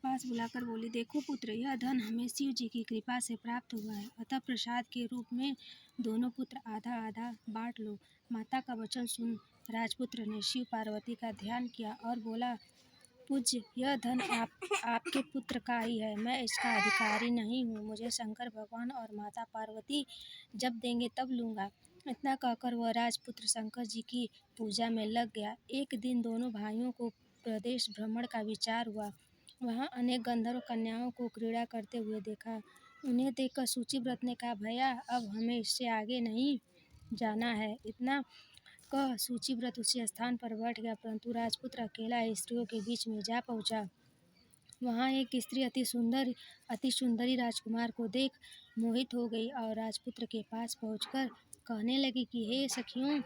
पास बुलाकर बोली, देखो पुत्र, यह धन हमें शिव जी की कृपा से प्राप्त हुआ है, अतः प्रसाद के रूप में दोनों पुत्र आधा आधा बांट लो। माता का वचन सुन राजपुत्र ने शिव पार्वती का ध्यान किया और बोला, पूज्य, यह धन आपके पुत्र का ही है, मैं इसका अधिकारी नहीं हूँ। मुझे शंकर भगवान और माता पार्वती जब देंगे तब लूँगा। इतना कहकर वह राजपुत्र शंकर जी की पूजा में लग गया। एक दिन दोनों भाइयों को प्रदेश भ्रमण का विचार हुआ। वहाँ अनेक गंधर्व कन्याओं को क्रीड़ा करते हुए देखा। उन्हें देखकर सूचिव्रत ने कहा, भैया, अब हमें इससे आगे नहीं जाना है। इतना कह सूचिव्रत उसी स्थान पर बैठ गया, परंतु राजपुत्र अकेला स्त्रियों के बीच में जा पहुंचा। वहाँ एक स्त्री अति सुंदरी राजकुमार को देख मोहित हो गई और राजपुत्र के पास पहुंचकर कहने लगी कि हे सखियों,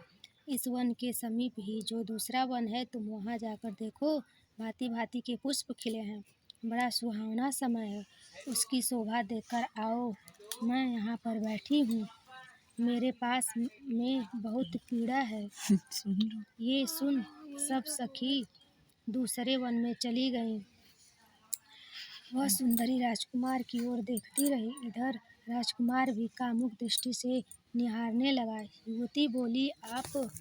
इस वन के समीप ही जो दूसरा वन है, तुम वहाँ जाकर देखो, भांति भांति के पुष्प खिले हैं, बड़ा सुहावना समय है, उसकी शोभा देखकर आओ। मैं यहाँ पर बैठी हूँ, मेरे पास में बहुत पीड़ा है। ये सुन सब सखी दूसरे वन में चली गईं। वह सुंदरी राजकुमार की ओर देखती रही। इधर राजकुमार भी कामुक दृष्टि से निहारने लगा। युवती बोली, आप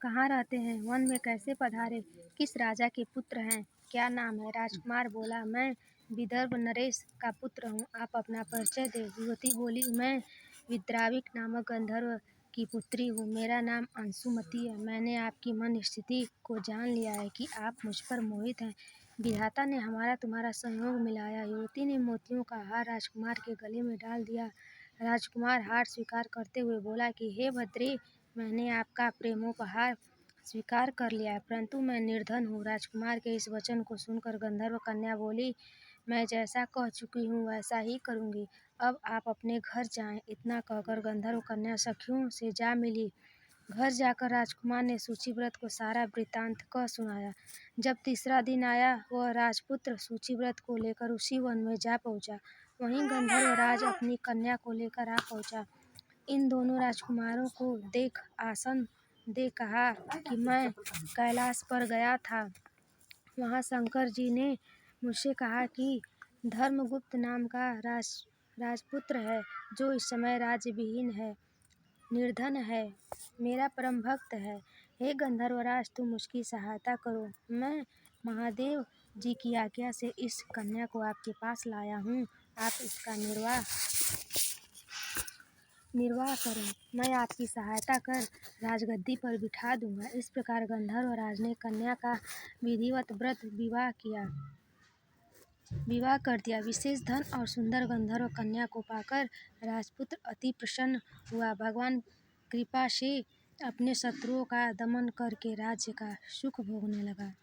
कहाँ रहते हैं? वन में कैसे पधारे? किस राजा के पुत्र हैं? क्या नाम है? राजकुमार बोला, मैं विदर्भ नरेश का पुत्र हूँ, आप अपना परिचय दें। युवती बोली, मैं विद्राविक नामक गंधर्व की पुत्री हूँ, मेरा नाम अंशुमती है। मैंने आपकी मन स्थिति को जान लिया है कि आप मुझ पर मोहित हैं। विधाता ने हमारा तुम्हारा संयोग मिलाया। युवती ने मोतियों का हार राजकुमार के गले में डाल दिया। राजकुमार हार स्वीकार करते हुए बोला कि हे भद्रे, मैंने आपका प्रेमोपहार स्वीकार कर लिया है, परंतु मैं निर्धन हूँ। राजकुमार के इस वचन को सुनकर गंधर्व कन्या बोली, मैं जैसा कह चुकी हूँ वैसा ही करूँगी, अब आप अपने घर जाएं। इतना कहकर गंधर्व कन्या सखियों से जा मिली। घर जाकर राजकुमार ने सूचिव्रत को सारा वृत्तांत कह सुनाया। जब तीसरा दिन आया, वह राजपुत्र सूचिव्रत को लेकर उसी वन में जा पहुँचा। वहीं गंधर्व राज अपनी कन्या को लेकर आ पहुँचा। इन दोनों राजकुमारों को देख आसन दे कहा कि मैं कैलाश पर गया था। वहाँ शंकर जी ने मुझसे कहा कि धर्मगुप्त नाम का राजपुत्र है, जो इस समय राज्यविहीन है, निर्धन है, मेरा परम भक्त है। हे गंधर्वराज, तुम उसकी सहायता करो। मैं महादेव जी की आज्ञा से इस कन्या को आपके पास लाया हूँ, आप इसका निर्वाह करें, मैं आपकी सहायता कर राजगद्दी पर बिठा दूंगा। इस प्रकार गंधर्वराज ने कन्या का विधिवत व्रत विवाह कर दिया। विशेष धन और सुंदर गंधर्व कन्या को पाकर राजपुत्र अति प्रसन्न हुआ। भगवान कृपा से अपने शत्रुओं का दमन करके राज्य का सुख भोगने लगा।